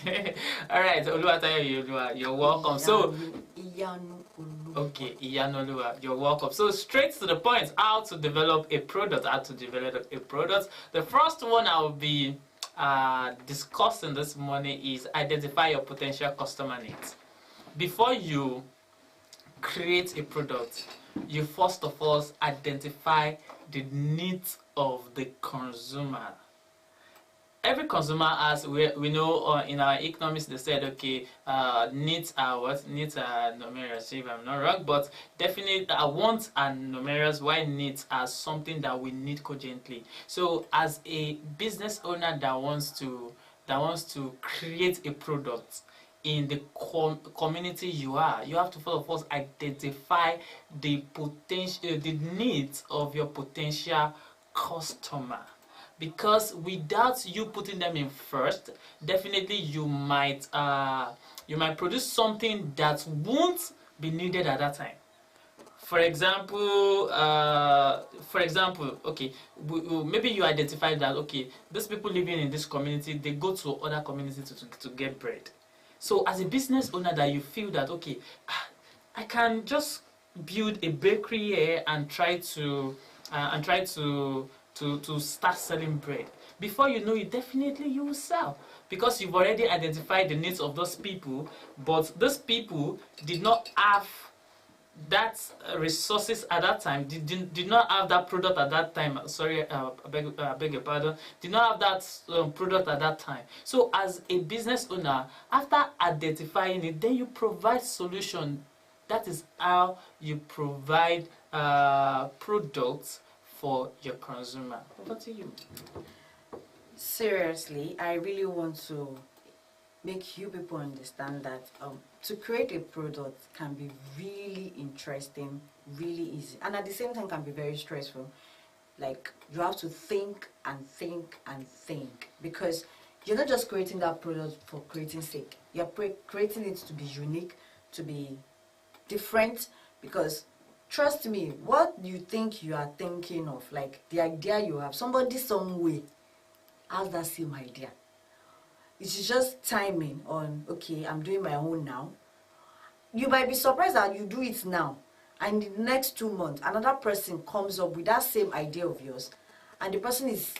All right, Oluwatayo, you're welcome. So, Iyanu Oluwa. okay, Iyanoluwa, you're welcome. So, straight to the point, how to develop a product. The first one I will be discussing this morning is identify your potential customer needs. Before you create a product, you first of all identify the needs of the consumer. Every consumer has, we know in our economics they said, okay, needs are what? Needs are numerous, if I'm not wrong, but definitely wants are numerous, while needs are something that we need cogently. So as a business owner that wants to create a product in the community you have to first of all identify the potential, the needs of your potential customer. Because without you putting them in first, definitely you might produce something that won't be needed at that time. For example, okay, maybe you identify that, okay, these people living in this community, they go to other communities to get bread. So as a business owner, that you feel that, okay, I can just build a bakery here and try to start selling bread. Before you know it, definitely you will sell, because you've already identified the needs of those people, but those people did not have that resources at that time, did not have that product at that time. Sorry, I beg your pardon. Did not have that product at that time. So as a business owner, after identifying it, then you provide solution. That is how you provide products for your consumer. Over to you. Seriously, I really want to make you people understand that to create a product can be really interesting, really easy, and at the same time can be very stressful. Like, you have to think and think and think, because you're not just creating that product for creating sake. You're creating it to be unique, to be different, because trust me, what you think you are thinking of, like the idea you have, somebody some way has that same idea. It's just timing on, okay, I'm doing my own now. You might be surprised that you do it now, and in the next 2 months, another person comes up with that same idea of yours, and the person is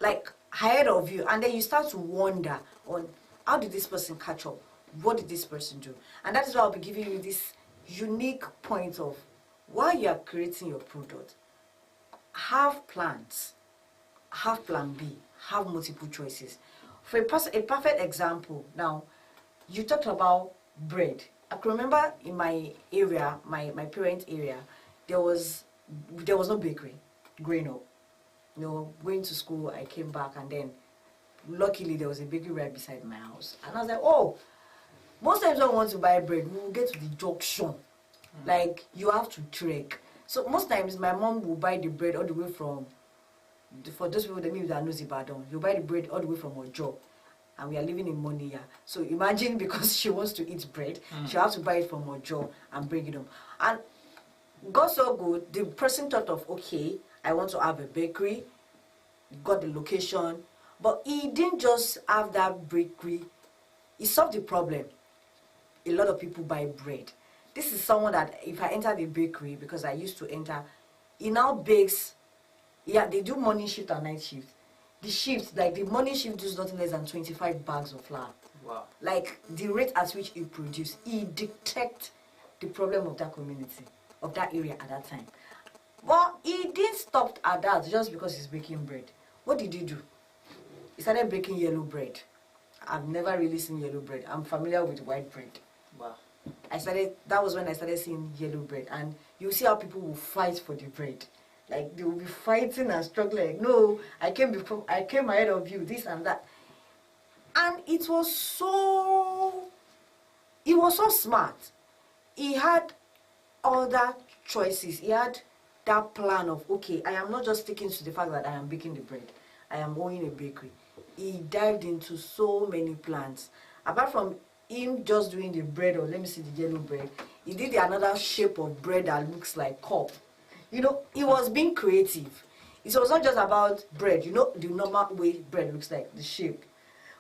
like ahead of you, and then you start to wonder on, how did this person catch up? What did this person do? And that is why I'll be giving you this unique point of, while you are creating your product, have plans, have plan B, have multiple choices. For a perfect example, now, you talked about bread. I can remember in my area, my parents' area, there was no bakery growing up. You know, going to school, I came back, and then luckily there was a bakery right beside my house. And I was like, oh, most times when I want to buy bread, we will get to the junction. Like, you have to trek. So most times my mom will buy the bread all the way from, for those people that know Ibadan, you buy the bread all the way from Ojo, and we are living in Moniya. So imagine, because she wants to eat bread, she has to buy it from Ojo and bring it home. And got so good, the person thought of, okay, I want to have a bakery, got the location, but he didn't just have that bakery, he solved the problem. A lot of people buy bread. This is someone that, if I enter the bakery, because I used to enter, he now bakes. Yeah, they do morning shift and night shift. The shift, like the morning shift, does nothing less than 25 bags of flour. Wow. Like, the rate at which he produce, he detect the problem of that community, of that area at that time. But he didn't stop at that just because he's baking bread. What did he do? He started baking yellow bread. I've never really seen yellow bread. I'm familiar with white bread. Wow. That was when I started seeing yellow bread, and you see how people will fight for the bread. Like, they will be fighting and struggling. Like, no, I came ahead of you, this and that. And it was so smart. He had other choices. He had that plan of, okay, I am not just sticking to the fact that I am baking the bread. I am owning a bakery. He dived into so many plans. Apart from him just doing the bread, or let me see the yellow bread, he did another shape of bread that looks like cup. You know, he was being creative. It was not just about bread, you know, the normal way bread looks like, the shape.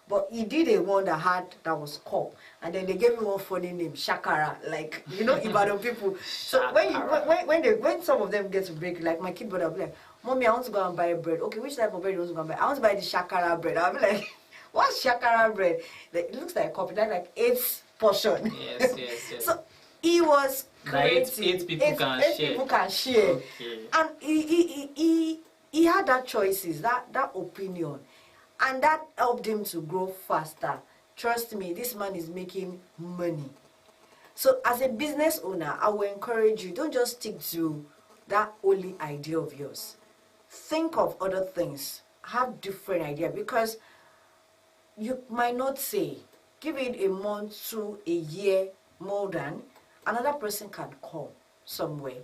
But he did a one that was called, and then they gave me one funny name, Shakara, like Ibadan people. So when some of them get to break, like my kid brother will be like, Mommy, I want to go and buy bread. Okay, which type of bread you want to go and buy? I want to buy the Shakara bread. I'll be like, what's Shakara bread? Like, it looks like a copy. That's like 8 portion. Yes. So he was creative. Eight people can share. Okay. And he had that choices, that opinion, and that helped him to grow faster. Trust me, this man is making money. So as a business owner, I will encourage you, don't just stick to that only idea of yours. Think of other things. Have different idea, because you might not say, give it a month to a year more than another person can come somewhere.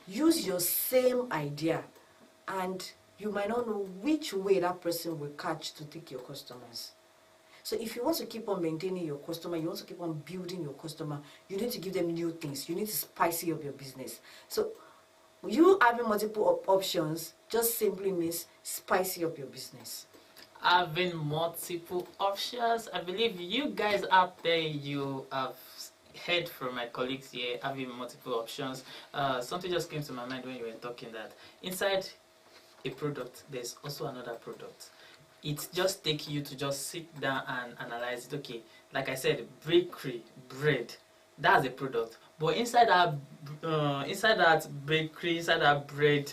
Use your same idea, and you might not know which way that person will catch to take your customers. So if you want to keep on maintaining your customer, you want to keep on building your customer, you need to give them new things. You need to spice up your business. So you having multiple options just simply means spice up your business. Having multiple options, I believe you guys out there, you have heard from my colleagues here, having multiple options. Something just came to my mind when you were talking, that inside a product, there's also another product. It just takes you to just sit down and analyze it. Okay, like I said, bakery, bread, that's a product. But inside that bakery, inside that bread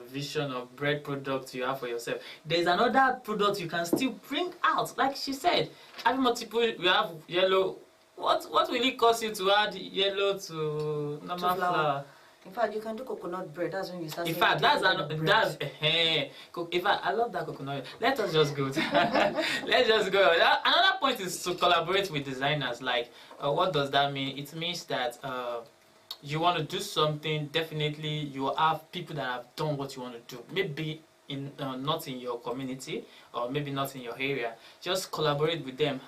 vision of bread product you have for yourself, there's another product you can still bring out. Like she said, having multiple, you have yellow. What will it cost you to add yellow to normal flour? In fact, you can do coconut bread. That's when you start. In fact, in fact, I love that coconut. Let us just go. Let's just go. Another point is to collaborate with designers. Like, what does that mean? It means that you want to do something. Definitely, you have people that have done what you want to do. Maybe in not in your community, or maybe not in your area. Just collaborate with them.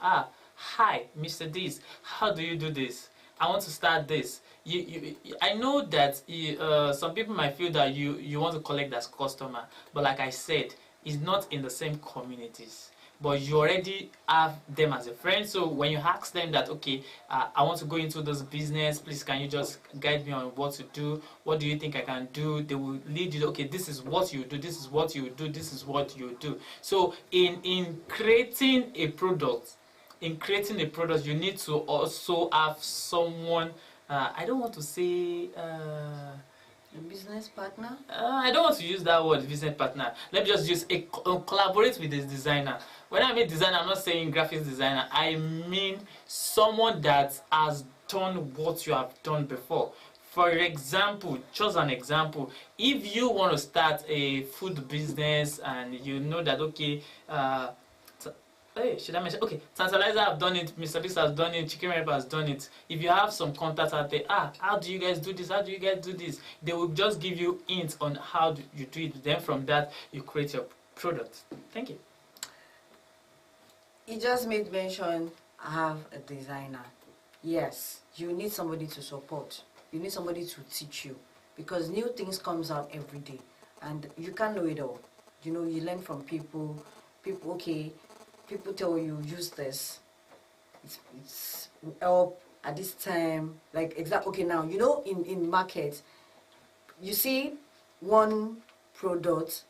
Hi, Mr. This. How do you do this? I want to start this. I know that some people might feel that you want to collect as customer, but like I said, it's not in the same communities. But you already have them as a friend. So when you ask them that, okay, I want to go into this business, please can you just guide me on what to do? What do you think I can do? They will lead you. Okay, this is what you do. This is what you do. This is what you do. So in creating a product. You need to also have someone, I don't want to say... a business partner? I don't want to use that word, business partner. Let me just use collaborate with the designer. When I mean designer, I'm not saying graphics designer. I mean someone that has done what you have done before. For example, just an example, if you want to start a food business and you know that, okay, hey, should I mention? Okay, Tantalizer have done it, Mr. Beast has done it, Chicken Rep has done it. If you have some contacts out there, how do you guys do this? How do you guys do this? They will just give you hints on how you do it. Then from that, you create your product. Thank you. You just made mention, I have a designer. Yes, you need somebody to support. You need somebody to teach you, because new things comes out every day, and you can't know it all. You know, you learn from people. Okay. People tell you use this. It's help at this time. Like exactly. Okay, now you know in market, you see one product,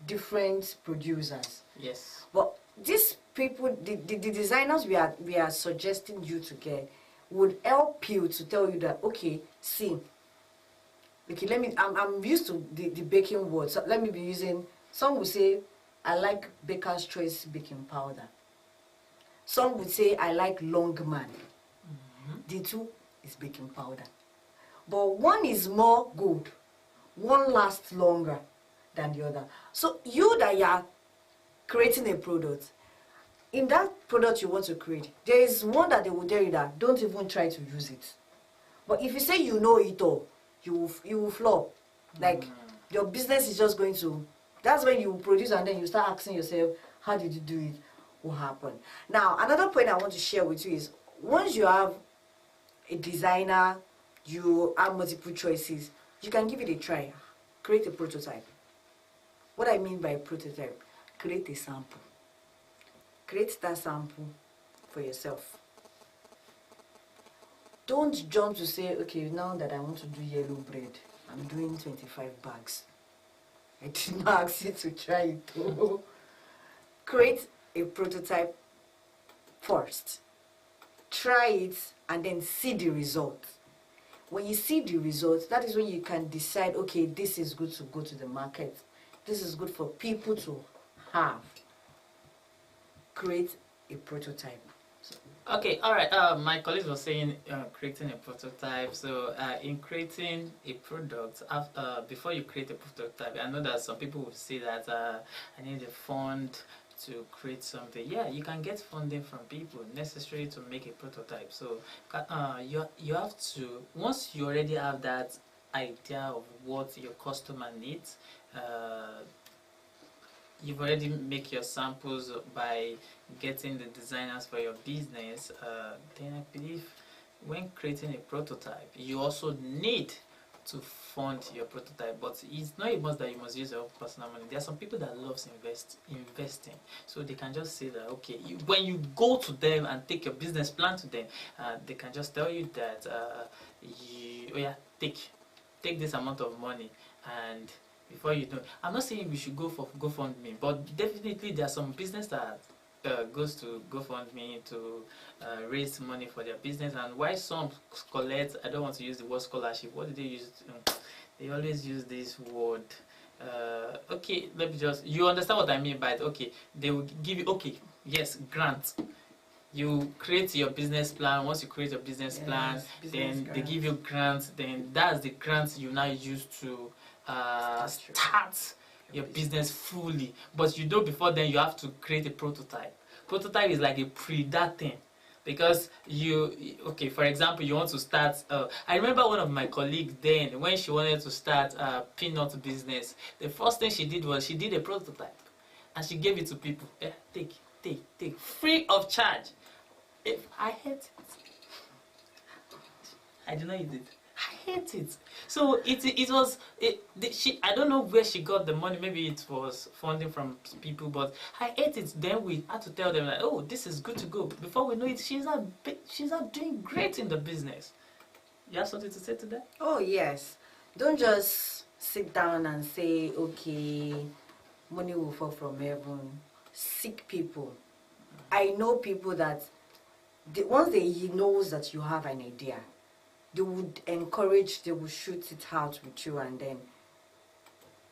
different producers. Yes. But these people, the designers we are suggesting you to get, would help you to tell you that, okay, see. Okay, I'm used to the baking word. So let me be using. Some will say, I like Baker's Choice baking powder. Some would say, I like Longman. The two is baking powder. But one is more good. One lasts longer than the other. So you that you are creating a product, in that product you want to create, there is one that they will tell you that don't even try to use it. But if you say you know it all, you will flop. Like your business is just going to... That's when you produce and then you start asking yourself, how did you do it? What happened? Now, another point I want to share with you is, once you have a designer, you have multiple choices, you can give it a try. Create a prototype. What I mean by prototype, create a sample. Create that sample for yourself. Don't jump to say, okay, now that I want to do yellow bread, I'm doing 25 bags. I did not ask you to try it though. Create a prototype first. Try it and then see the result. When you see the result, that is when you can decide, okay, this is good to go to the market. This is good for people to have. Create a prototype. Okay, all right. My colleagues were saying creating a prototype. So in creating a product, before you create a prototype, I know that some people will say that I need a fund to create something. Yeah, you can get funding from people necessary to make a prototype. So you have to, once you already have that idea of what your customer needs, you've already make your samples by getting the designers for your business, then I believe when creating a prototype, you also need to fund your prototype. But it's not a must that you must use your personal money. There are some people that loves investing, so they can just say that, okay, when you go to them and take your business plan to them, they can just tell you that oh yeah, take this amount of money, and before you know, I'm not saying we should go for GoFundMe, but definitely there are some business that goes to GoFundMe to raise money for their business. And why some collect, I don't want to use the word scholarship. What do they use? They always use this word. Okay, let me just, you understand what I mean by it? Okay, they will give you, okay, yes, grant. You create your business plan. Once you create your business plan, then they give you grants. Then that's the grants you now use to start your business fully. But you know, before then you have to create a prototype. Prototype is like a that thing, because okay, for example, you want to start, I remember one of my colleagues then, when she wanted to start a peanut business, the first thing she did was she did a prototype and she gave it to people. Take free of charge. If I hate it, I do not eat it. I hate it. So I don't know where she got the money. Maybe it was funding from people, but I hate it. Then we had to tell them, like, oh, this is good to go. Before we know it, she's not doing great in the business. You have something to say to that? Oh yes. Don't just sit down and say, okay, money will fall from heaven. Seek people. I know people that once they knows that you have an idea, they would encourage, they will shoot it out with you, and then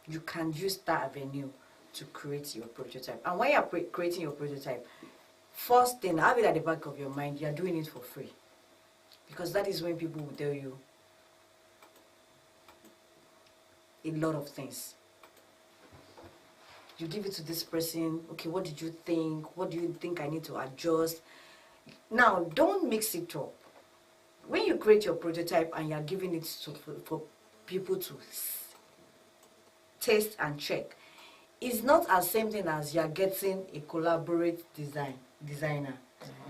you can use that avenue to create your prototype. And when you're creating your prototype, first thing, have it at the back of your mind, you're doing it for free. Because that is when people will tell you a lot of things. You give it to this person, okay, what did you think? What do you think I need to adjust? Now, don't mix it up. When you create your prototype and you're giving it for people to taste and check, it's not as same thing as you're getting a collaborate designer.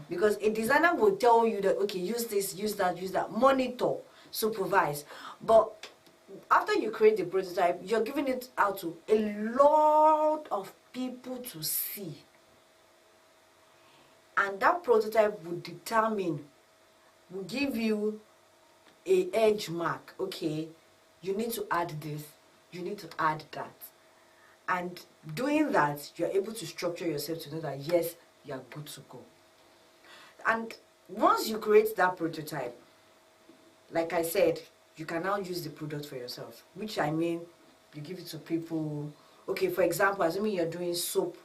Because a designer will tell you that, okay, use this, use that, monitor, supervise. But after you create the prototype, you're giving it out to a lot of people to see. And that prototype will will give you a edge mark. Okay, you need to add this, you need to add that. And doing that, you're able to structure yourself to know that yes, you're good to go. And once you create that prototype, like I said, you can now use the product for yourself, which I mean, you give it to people. Okay, for example, assuming you're doing soap,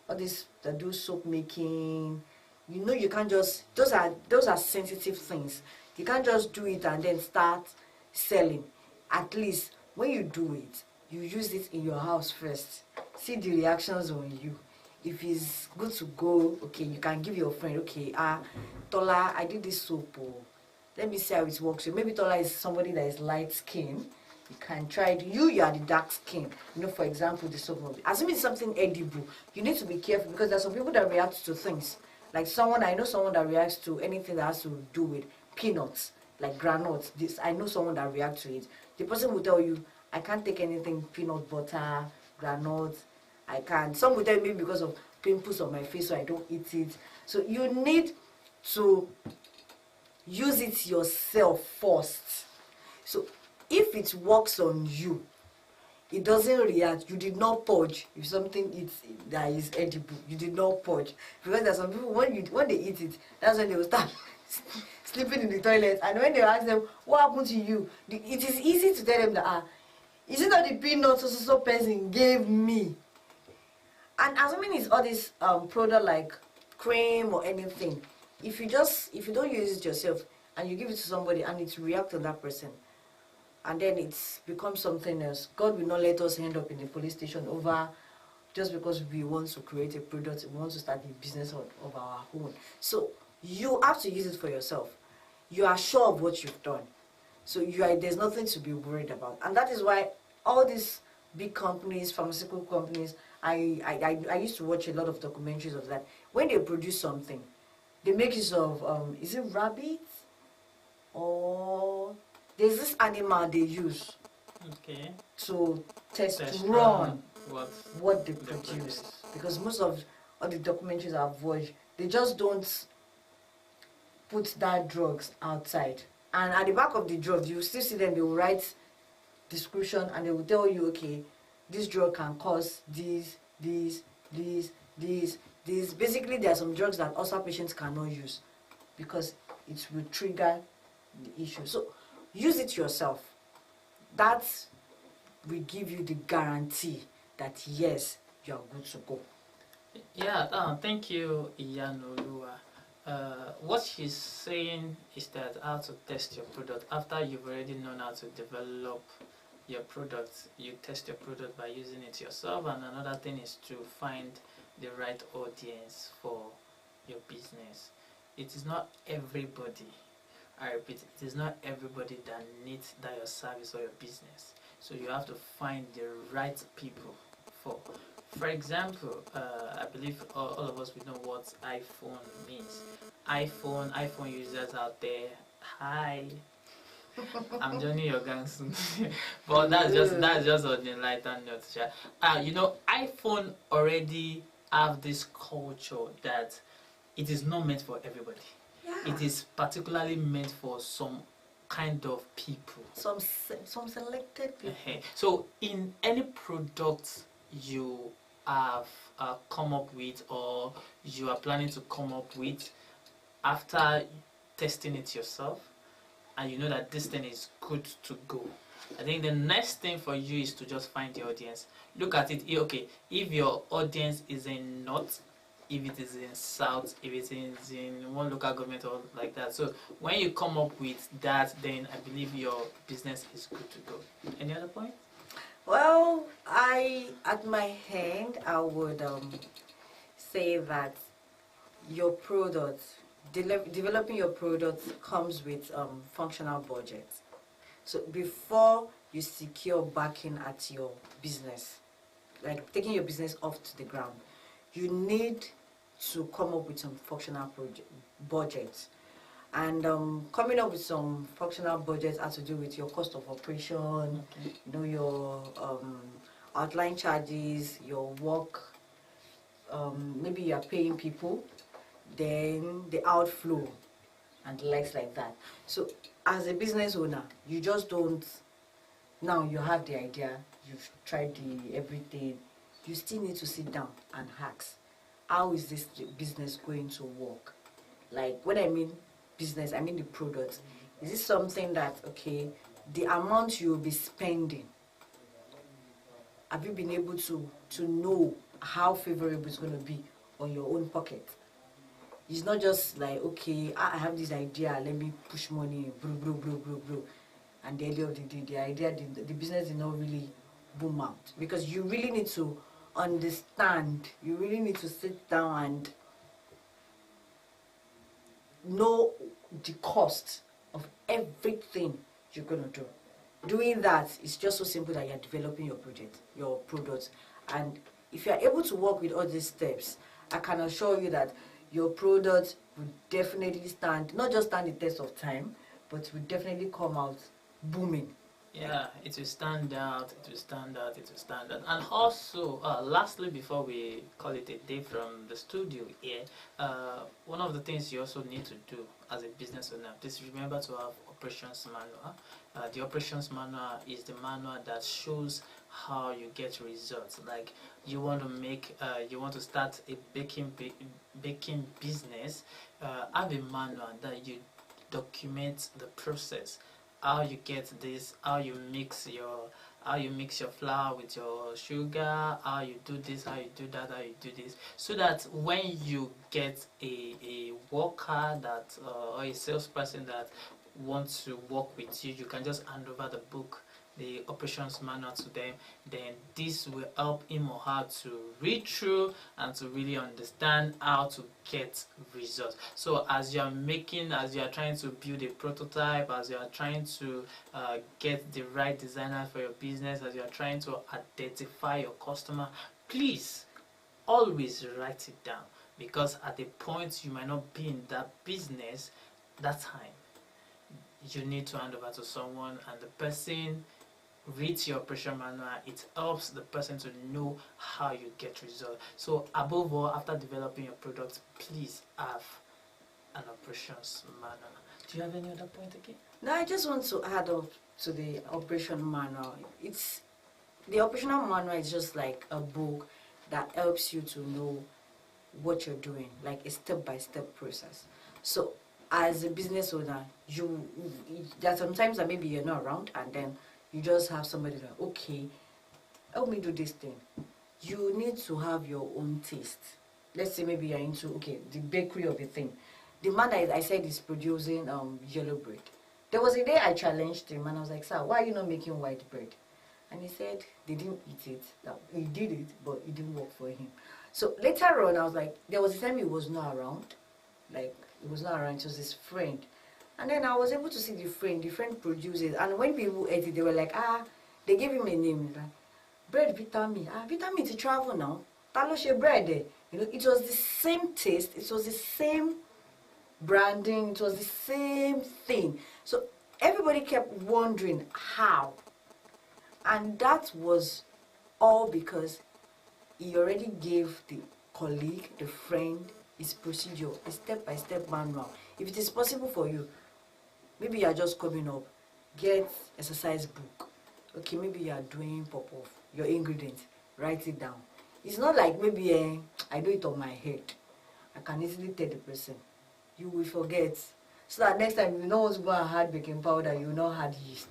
all this that do soap making, you know, you can't just, those are sensitive things. You can't just do it and then start selling. At least when you do it, you use it in your house first. See the reactions on you. If it's good to go, okay, you can give your friend, okay, Tola, I did this soap. Oh, let me see how it works. So maybe Tola is somebody that is light skin. You can try it. You are the dark skin. You know, for example, the soap. Assuming it's something edible, you need to be careful because there are some people that react to things. Like I know someone that reacts to anything that has to do with peanuts, like granules. I know someone that reacts to it. The person will tell you, I can't take anything peanut butter, granules. I can't. Some will tell me because of pimples on my face so I don't eat it. So you need to use it yourself first. So if it works on you, it doesn't react, you did not purge. If something eats that is edible, you did not purge. Because there are some people, when they eat it, that's when they will start sleeping in the toilet. And when they ask them, what happened to you? It is easy to tell them that, is it not the peanut so person gave me? And assuming it's all this product like cream or anything, if you don't use it yourself and you give it to somebody and it reacts on that person, and then it's become something else, God will not let us end up in the police station over just because we want to create a product, we want to start a business of our own. So you have to use it for yourself. You are sure of what you've done. So there's nothing to be worried about. And that is why all these big companies, pharmaceutical companies, I used to watch a lot of documentaries of that. When they produce something, they make use of, is it rabbits? Or there's this animal they use to run what they produce. Because most of all the documentaries I've watched, they just don't put that drugs outside. And at the back of the drug, you still see them, they will write description and they will tell you, okay, this drug can cause these. Basically, there are some drugs that ulcer patients cannot use because it will trigger the issue. So use it yourself. That will give you the guarantee that yes, you are good to go. Yeah, thank you, Iyanolua. What she's saying is that how to test your product. After you've already known how to develop your product, you test your product by using it yourself. And another thing is to find the right audience for your business. It is not everybody, I repeat, it is not everybody that needs that your service or your business. So you have to find the right people for example, I believe all of us we know what iPhone means. iPhone users out there, hi. I'm joining your gang soon. But that's just on the lighter note. You know, iPhone already have this culture that it is not meant for everybody. Yeah. It is particularly meant for some kind of people. Some selected people. So in any product you have come up with or you are planning to come up with, after testing it yourself and you know that this thing is good to go, I think the next thing for you is to just find the audience. Look at it, okay, if your audience is in North, if it is in South, if it is in one local government or like that. So when you come up with that, then I believe your business is good to go. Any other point? Well, at my hand, I would say that your product, developing your product comes with functional budget. So before you secure backing at your business, like taking your business off to the ground, you need to come up with some functional budget. And coming up with some functional budgets has to do with your cost of operation, you know, your outline charges, your work, maybe you are paying people, then the outflow and the likes like that. So as a business owner, you just don't, now you have the idea, you've tried everything, you still need to sit down and ask, how is this business going to work? Like, when I mean business, I mean the product. Is this something that, okay, the amount you'll be spending, have you been able to know how favorable it's going to be on your own pocket? It's not just like, okay, I have this idea, let me push money, bro. And the end of the day, the idea, the business did not really boom out. Because you really need to understand, you really need to sit down and know the cost of everything you're going to do. Doing that is just so simple that you're developing your product. And if you're able to work with all these steps, I can assure you that your product will definitely not just stand the test of time, but will definitely come out booming Yeah, it will stand out, it will stand out, it will stand out. And also, lastly, before we call it a day from the studio here, one of the things you also need to do as a business owner, please remember to have operations manual. The operations manual is the manual that shows how you get results. Like you want to make, you want to start a baking business, have a manual that you document the process, how you get this, how you mix your flour with your sugar, how you do this, how you do that, how you do this, so that when you get a worker that or a salesperson that wants to work with you, you can just hand over the book, the operations manual to them. Then this will help him or her to read through and to really understand how to get results. So as you are trying to build a prototype, as you are trying to get the right designer for your business, as you are trying to identify your customer, please always write it down, because at the point you might not be in that business that time, you need to hand over to someone, and the person reads your operation manual. It helps the person to know how you get results. So above all, after developing your product, please have an operations manual. Do you have any other point again? No, I just want to add up to the operation manual. It's the operational manual is just like a book that helps you to know what you're doing, like a step-by-step process. So as a business owner, there are sometimes that maybe you're not around, and then you just have somebody like, okay, help me do this thing. You need to have your own taste. Let's say maybe you're into, okay, the bakery of a thing. The man that I said is producing yellow bread. There was a day I challenged him and I was like, sir, why are you not making white bread? And he said they didn't eat it. Now, he did it, but it didn't work for him. So later on, I was like, there was a time he was not around. Like, he was not around, it was his friend. And then I was able to see the friend produces. And when people ate it, they were like, they gave him a name. Like, bread vitamin. Vitamin to travel now. Taloshe bread. You know, it was the same taste, it was the same branding, it was the same thing. So everybody kept wondering how. And that was all because he already gave the colleague, the friend, his procedure, a step-by-step manual. If it is possible for you, maybe you are just coming up, get exercise book. Okay, maybe you are doing pop-off, your ingredients, write it down. It's not like maybe I do it on my head. I can easily tell the person. You will forget. So that next time you know what's going to add baking powder, you will not add yeast.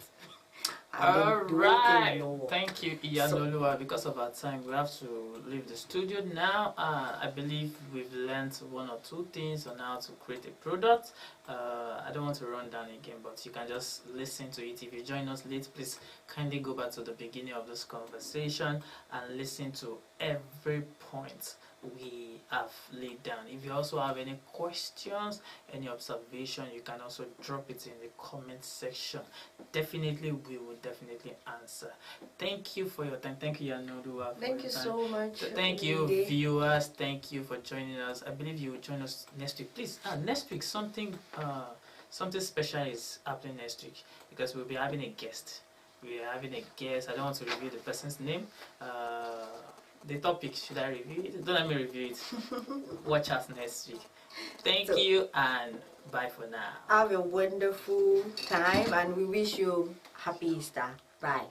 Alright, thank you, Iyanoluwa. Because of our time, we have to leave the studio now. I believe we've learned one or two things on how to create a product. I don't want to run down again, but you can just listen to it. If you join us late, please kindly go back to the beginning of this conversation and listen to every point we have laid down. If you also have any questions, any observation, you can also drop it in the comment section. Definitely, we will definitely answer. Thank you for your time. Thank you, Iyanoluwa. Thank you so much. Thank you, viewers. Thank you for joining us. I believe you will join us next week. Please, next week something special is happening next week, because we'll be having a guest. We are having a guest. I don't want to reveal the person's name. The topic, should I review it? Don't let me review it. Watch us next week. Thank you, and bye for now. Have a wonderful time, and we wish you happy Easter. Bye.